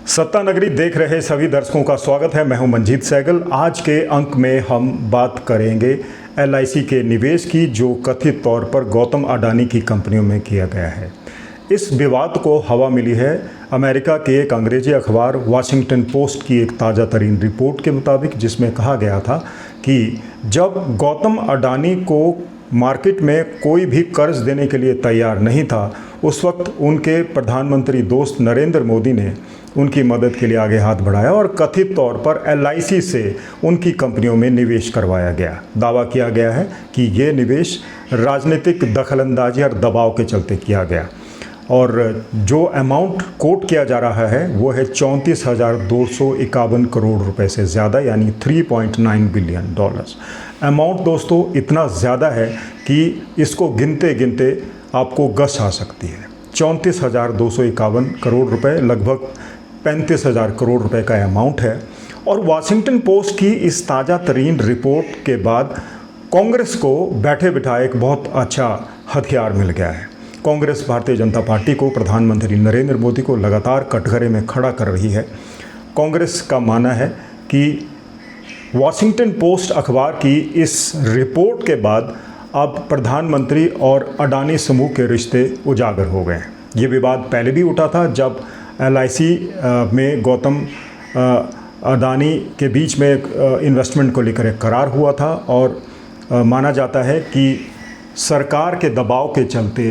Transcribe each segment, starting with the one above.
सत्ता नगरी देख रहे सभी दर्शकों का स्वागत है। मैं हूं मंजीत सहगल। आज के अंक में हम बात करेंगे एलआईसी के निवेश की, जो कथित तौर पर गौतम अडानी की कंपनियों में किया गया है। इस विवाद को हवा मिली है अमेरिका के एक अंग्रेजी अखबार वाशिंगटन पोस्ट की एक ताज़ा तरीन रिपोर्ट के मुताबिक, जिसमें कहा गया था कि जब गौतम अडानी को मार्केट में कोई भी कर्ज देने के लिए तैयार नहीं था, उस वक्त उनके प्रधानमंत्री दोस्त नरेंद्र मोदी ने उनकी मदद के लिए आगे हाथ बढ़ाया और कथित तौर पर एलआईसी से उनकी कंपनियों में निवेश करवाया गया। दावा किया गया है कि ये निवेश राजनीतिक दखलंदाजी और दबाव के चलते किया गया और जो अमाउंट कोट किया जा रहा है वो है 34,251 करोड़ रुपए से ज़्यादा, यानी $3.9 बिलियन। अमाउंट दोस्तों इतना ज़्यादा है कि इसको गिनते गिनते आपको गश आ सकती है। 34,251 करोड़ रुपए, लगभग 35,000 करोड़ रुपए का अमाउंट है। और वाशिंगटन पोस्ट की इस ताज़ा तरीन रिपोर्ट के बाद कांग्रेस को बैठे बिठाए एक बहुत अच्छा हथियार मिल गया है। कांग्रेस भारतीय जनता पार्टी को, प्रधानमंत्री नरेंद्र मोदी को लगातार कटघरे में खड़ा कर रही है। कांग्रेस का मानना है कि वाशिंगटन पोस्ट अखबार की इस रिपोर्ट के बाद अब प्रधानमंत्री और अडानी समूह के रिश्ते उजागर हो गए हैं। ये विवाद पहले भी उठा था जब एलआईसी में गौतम अडानी के बीच में इन्वेस्टमेंट को लेकर एक करार हुआ था और माना जाता है कि सरकार के दबाव के चलते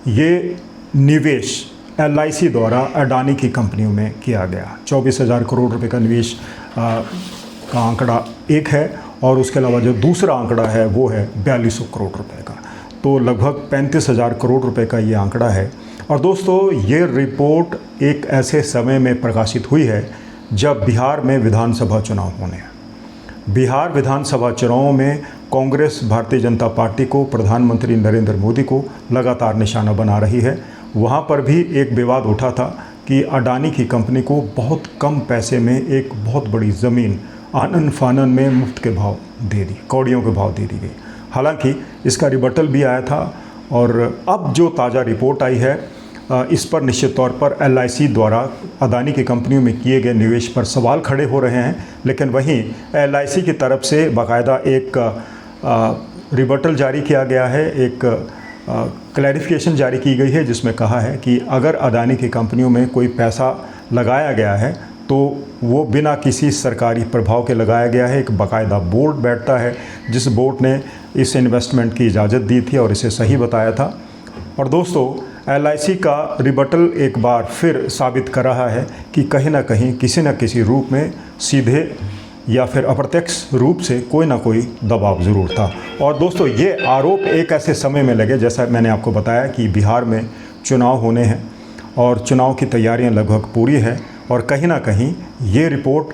ये निवेश एलआईसी द्वारा अडानी की कंपनियों में किया गया। 24,000 करोड़ रुपए का निवेश का आंकड़ा एक है और उसके अलावा जो दूसरा आंकड़ा है वो है 4200 करोड़ रुपए का, तो लगभग 35,000 करोड़ रुपए का ये आंकड़ा है। और दोस्तों ये रिपोर्ट एक ऐसे समय में प्रकाशित हुई है जब बिहार में विधानसभा चुनाव होने हैं। बिहार विधानसभा चुनाव में कांग्रेस भारतीय जनता पार्टी को, प्रधानमंत्री नरेंद्र मोदी को लगातार निशाना बना रही है। वहाँ पर भी एक विवाद उठा था कि अडानी की कंपनी को बहुत कम पैसे में एक बहुत बड़ी ज़मीन आनन फानन में मुफ्त के भाव दे दी, कौड़ियों के भाव दे दी गई। हालांकि इसका रिबटल भी आया था और अब जो ताज़ा रिपोर्ट आई है इस पर निश्चित तौर पर एलआईसी द्वारा अडानी की कंपनियों में किए गए निवेश पर सवाल खड़े हो रहे हैं। लेकिन वहीं एलआईसी की तरफ से बाकायदा एक रिबटल जारी किया गया है, एक क्लैरिफिकेशन जारी की गई है, जिसमें कहा है कि अगर अडानी की कंपनियों में कोई पैसा लगाया गया है तो वो बिना किसी सरकारी प्रभाव के लगाया गया है। एक बाकायदा बोर्ड बैठता है जिस बोर्ड ने इस इन्वेस्टमेंट की इजाज़त दी थी और इसे सही बताया था। और दोस्तों एलआईसी का रिबटल एक बार फिर साबित कर रहा है कि कहीं ना कहीं किसी न किसी रूप में, सीधे या फिर अप्रत्यक्ष रूप से कोई ना कोई दबाव ज़रूर था। और दोस्तों ये आरोप एक ऐसे समय में लगे, जैसा मैंने आपको बताया कि बिहार में चुनाव होने हैं और चुनाव की तैयारियां लगभग पूरी है और कहीं ना कहीं ये रिपोर्ट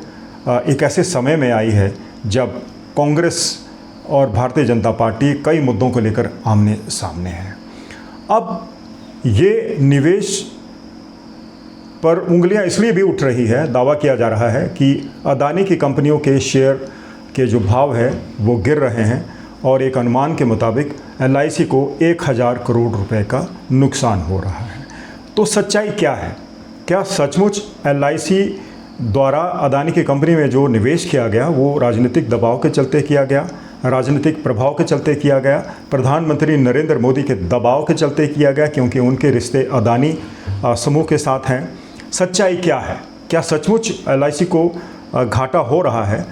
एक ऐसे समय में आई है जब कांग्रेस और भारतीय जनता पार्टी कई मुद्दों को लेकर आमने सामने है। अब ये निवेश पर उंगलियां इसलिए भी उठ रही है, दावा किया जा रहा है कि अडानी की कंपनियों के शेयर के जो भाव है वो गिर रहे हैं और एक अनुमान के मुताबिक एलआईसी को 1,000 करोड़ रुपए का नुकसान हो रहा है। तो सच्चाई क्या है? क्या सचमुच एलआईसी द्वारा अडानी की कंपनी में जो निवेश किया गया वो राजनीतिक दबाव के चलते किया गया, राजनीतिक प्रभाव के चलते किया गया, प्रधानमंत्री नरेंद्र मोदी के दबाव के चलते किया गया क्योंकि उनके रिश्ते अडानी समूह के साथ हैं? सच्चाई क्या है? क्या सचमुच एलआईसी को घाटा हो रहा है?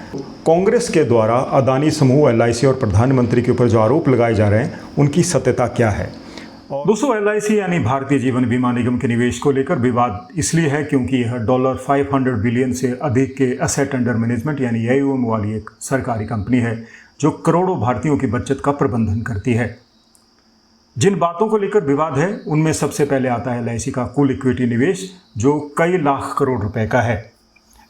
कांग्रेस के द्वारा अडानी समूह, एलआईसी और प्रधानमंत्री के ऊपर जो आरोप लगाए जा रहे हैं उनकी सत्यता क्या है? दोस्तों एलआईसी यानी भारतीय जीवन बीमा निगम के निवेश को लेकर विवाद इसलिए है क्योंकि यह $500 बिलियन से अधिक के एसेट अंडर मैनेजमेंट यानी AUM वाली एक सरकारी कंपनी है जो करोड़ों भारतीयों की बचत का प्रबंधन करती है। जिन बातों को लेकर विवाद है उनमें सबसे पहले आता है एलआईसी का कुल इक्विटी निवेश जो कई लाख करोड़ रुपए का है।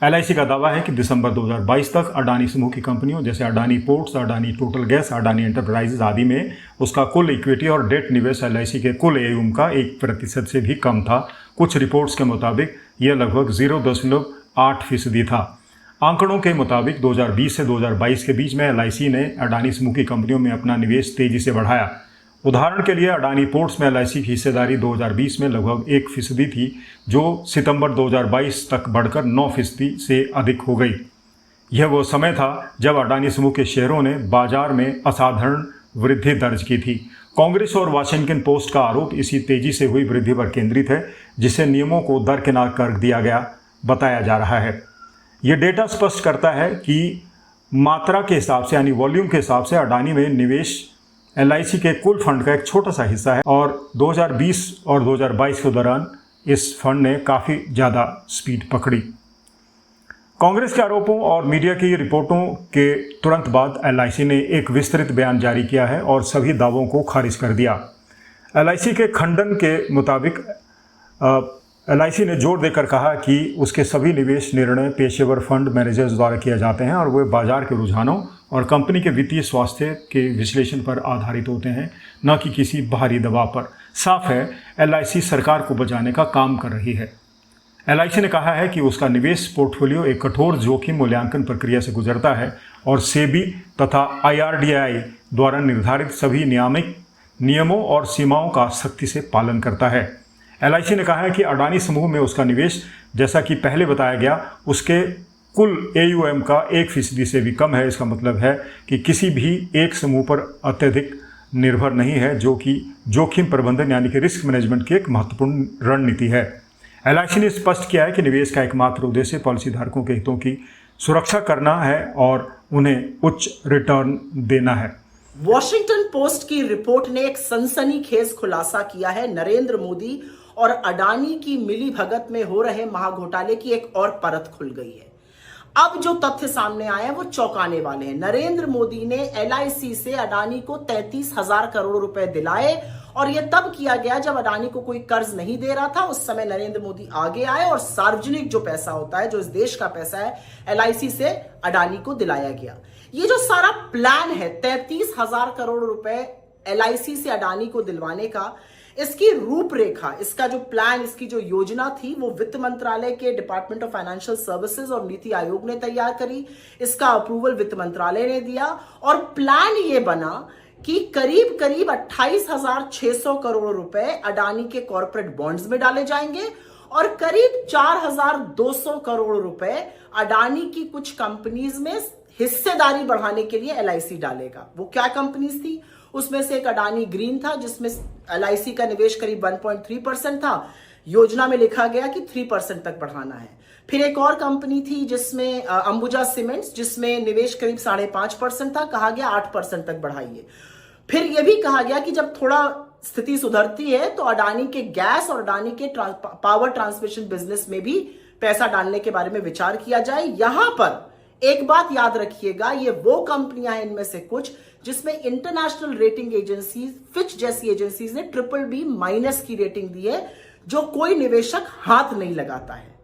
एलआईसी का दावा है कि दिसंबर 2022 तक अडानी समूह की कंपनियों जैसे Adani ports, Adani total gas, Adani enterprises आदि में उसका कुल इक्विटी और डेट निवेश एलआईसी के कुल AUM का 1% से भी कम था। कुछ रिपोर्ट्स के मुताबिक यह लगभग 0.8% था। आंकड़ों के मुताबिक 2020 से 2022 के बीच में एलआईसी ने अडानी समूह की कंपनियों में अपना निवेश तेजी से बढ़ाया उदाहरण के लिए अडानी पोर्ट्स में एलआईसी की हिस्सेदारी 2020 में लगभग 1% थी, जो सितंबर 2022 तक बढ़कर 9% से अधिक हो गई। यह वो समय था जब अडानी समूह के शेयरों ने बाजार में असाधारण वृद्धि दर्ज की थी। कांग्रेस और वाशिंगटन पोस्ट का आरोप इसी तेजी से हुई वृद्धि पर केंद्रित है, जिसे नियमों को दरकिनार कर दिया गया बताया जा रहा है। ये डेटा स्पष्ट करता है कि मात्रा के हिसाब से यानी वॉल्यूम के हिसाब से अडानी में निवेश एलआईसी के कुल फंड का एक छोटा सा हिस्सा है और 2020 और 2022 के दौरान इस फंड ने काफ़ी ज़्यादा स्पीड पकड़ी। कांग्रेस के आरोपों और मीडिया की रिपोर्टों के तुरंत बाद एलआईसी ने एक विस्तृत बयान जारी किया है और सभी दावों को खारिज कर दिया। एलआईसी के खंडन के मुताबिक एलआईसी ने जोर देकर कहा कि उसके सभी निवेश निर्णय पेशेवर फंड मैनेजर्स द्वारा किए जाते हैं और वे बाजार के रुझानों और कंपनी के वित्तीय स्वास्थ्य के विश्लेषण पर आधारित होते हैं, न कि किसी बाहरी दबाव पर। साफ है, एलआईसी सरकार को बचाने का काम कर रही है। एलआईसी ने कहा है कि उसका निवेश पोर्टफोलियो एक कठोर जोखिम मूल्यांकन प्रक्रिया से गुजरता है और सेबी तथा IRDAI द्वारा निर्धारित सभी नियमों और सीमाओं का सख्ती से पालन करता है। एलआईसी ने कहा है कि अडानी समूह में उसका निवेश, जैसा कि पहले बताया गया, उसके कुल AUM का 1% से भी कम है। इसका मतलब है कि किसी भी एक समूह पर अत्यधिक निर्भर नहीं है, जो कि जोखिम प्रबंधन यानी कि रिस्क मैनेजमेंट की एक महत्वपूर्ण रणनीति है। एलआईसी ने स्पष्ट किया है कि निवेश का एकमात्र उद्देश्य पॉलिसी धारकों के हितों की सुरक्षा करना है और उन्हें उच्च रिटर्न देना है। वॉशिंगटन पोस्ट की रिपोर्ट ने एक सनसनीखेज खुलासा किया है। नरेंद्र मोदी और अडानी की मिलीभगत में हो रहे महाघोटाले की एक और परत खुल गई है। अब जो तथ्य सामने आए हैं वो चौंकाने वाले हैं। नरेंद्र मोदी ने एलआईसी से अडानी को 33,000 करोड़ रुपए दिलाए और यह तब किया गया जब अडानी को कोई कर्ज नहीं दे रहा था। उस समय नरेंद्र मोदी आगे आए और सार्वजनिक जो पैसा होता है, जो इस देश का पैसा है, एलआईसी से अडानी को दिलाया गया। ये जो सारा प्लान है 33,000 करोड़ रुपए एलआईसी से अडानी को दिलवाने का, इसकी रूपरेखा, इसका जो प्लान, इसकी जो योजना थी, वो वित्त मंत्रालय के डिपार्टमेंट ऑफ फाइनेंशियल सर्विसेज और नीति आयोग ने तैयार करी। इसका अप्रूवल वित्त मंत्रालय ने दिया और प्लान ये बना कि करीब करीब 28,600 करोड़ रुपए अडानी के कॉर्पोरेट बॉन्ड्स में डाले जाएंगे और करीब 4,200 करोड़ रुपए अडानी की कुछ कंपनीज में हिस्सेदारी बढ़ाने के लिए एलआईसी डालेगा। वो क्या कंपनीज थी? उसमें से एक अडानी ग्रीन था, जिसमें एलआईसी का निवेश करीब 1.3% था। योजना में लिखा गया कि 3% तक बढ़ाना है। फिर एक और कंपनी थी जिसमें अंबुजा सीमेंट्स, जिसमें निवेश करीब 5.5% था, कहा गया 8% तक बढ़ाइए। फिर यह भी कहा गया कि जब थोड़ा स्थिति सुधरती है तो अडानी के गैस और अडानी के पावर ट्रांसमिशन बिजनेस में भी पैसा डालने के बारे में विचार किया जाए। यहां पर एक बात याद रखिएगा, ये वो कंपनियां हैं इनमें से कुछ जिसमें इंटरनेशनल रेटिंग एजेंसी फिच जैसी एजेंसीज ने BBB- की रेटिंग दी है, जो कोई निवेशक हाथ नहीं लगाता है।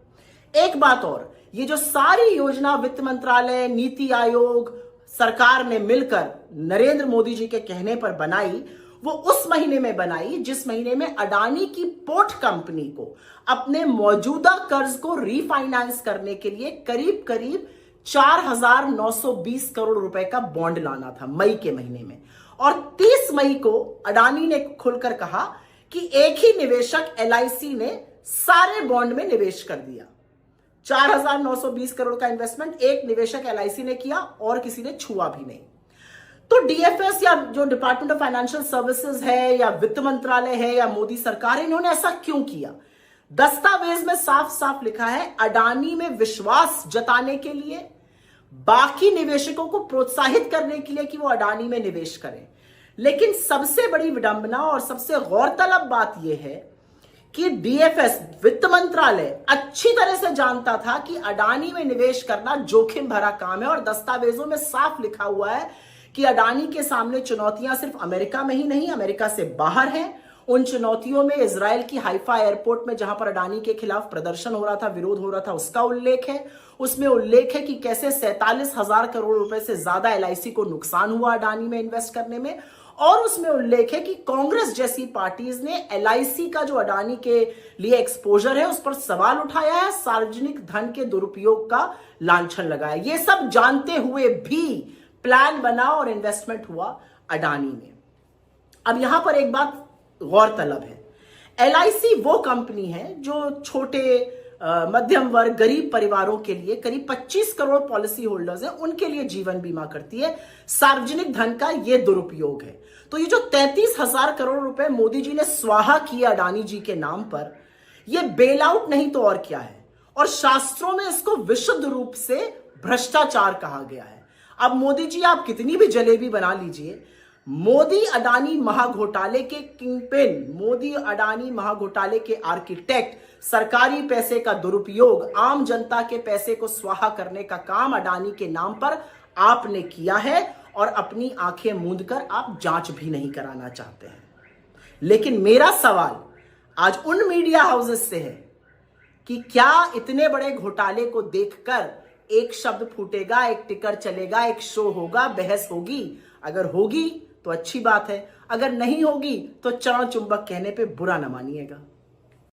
एक बात और, ये जो सारी योजना वित्त मंत्रालय, नीति आयोग, सरकार ने मिलकर नरेंद्र मोदी जी के कहने पर बनाई, वो उस महीने में बनाई जिस महीने में अडानी की पोर्ट कंपनी को अपने मौजूदा कर्ज को रीफाइनेंस करने के लिए करीब करीब 4,920 करोड़ रुपए का बॉन्ड लाना था, मई के महीने में। और 30 मई को अडानी ने खुलकर कहा कि एक ही निवेशक एलआईसी ने सारे बॉन्ड में निवेश कर दिया। 4,920 करोड़ का इन्वेस्टमेंट एक निवेशक एलआईसी ने किया और किसी ने छुआ भी नहीं। तो डीएफएस या जो डिपार्टमेंट ऑफ फाइनेंशियल सर्विसेज है या वित्त मंत्रालय है या मोदी सरकार है, इन्होंने ऐसा क्यों किया? दस्तावेज में साफ साफ लिखा है, अडानी में विश्वास जताने के लिए, बाकी निवेशकों को प्रोत्साहित करने के लिए कि वो अडानी में निवेश करें। लेकिन सबसे बड़ी विडंबना और सबसे गौरतलब बात यह है कि डीएफएस, वित्त मंत्रालय, अच्छी तरह से जानता था कि अडानी में निवेश करना जोखिम भरा काम है और दस्तावेजों में साफ लिखा हुआ है कि अडानी के सामने चुनौतियां सिर्फ अमेरिका में ही नहीं, अमेरिका से बाहर हैं। उन चुनौतियों में इजराइल की हाइफा एयरपोर्ट में जहां पर अडानी के खिलाफ प्रदर्शन हो रहा था, विरोध हो रहा था, उसका उल्लेख है। उसमें उल्लेख है कि कैसे 47,000 करोड़ रुपए से ज्यादा एलआईसी को नुकसान हुआ अडानी में इन्वेस्ट करने में। और उसमें उल्लेख है कि कांग्रेस जैसी पार्टीज ने एलआईसी का जो अडानी के लिए एक्सपोजर है उस पर सवाल उठाया है, सार्वजनिक धन के दुरुपयोग का लांछन लगाया। ये सब जानते हुए भी प्लान बना और इन्वेस्टमेंट हुआ अडानी में। अब यहां पर एक बात गौरतलब है, एलआईसी वो कंपनी है जो छोटे मध्यम वर्ग गरीब परिवारों के लिए करीब 25 करोड़ पॉलिसी होल्डर्स हैं, उनके लिए जीवन बीमा करती है। सार्वजनिक धन का यह दुरुपयोग है। तो ये जो 33,000 करोड़ रुपए मोदी जी ने स्वाहा किए अडानी जी के नाम पर, यह बेल आउट नहीं तो और क्या है। और शास्त्रों में इसको विशुद्ध रूप से भ्रष्टाचार कहा गया है। अब मोदी जी आप कितनी भी जलेबी बना लीजिए, मोदी अडानी महाघोटाले के किंगपिन, मोदी अडानी महाघोटाले के आर्किटेक्ट, सरकारी पैसे का दुरुपयोग, आम जनता के पैसे को स्वाहा करने का काम अडानी के नाम पर आपने किया है और अपनी आंखें मूंद कर आप जांच भी नहीं कराना चाहते हैं। लेकिन मेरा सवाल आज उन मीडिया हाउसेस से है कि क्या इतने बड़े घोटाले को देखकर एक शब्द फूटेगा, एक टिकर चलेगा, एक शो होगा, बहस होगी? अगर होगी तो अच्छी बात है, अगर नहीं होगी तो चरण चुंबक कहने पे बुरा न मानिएगा।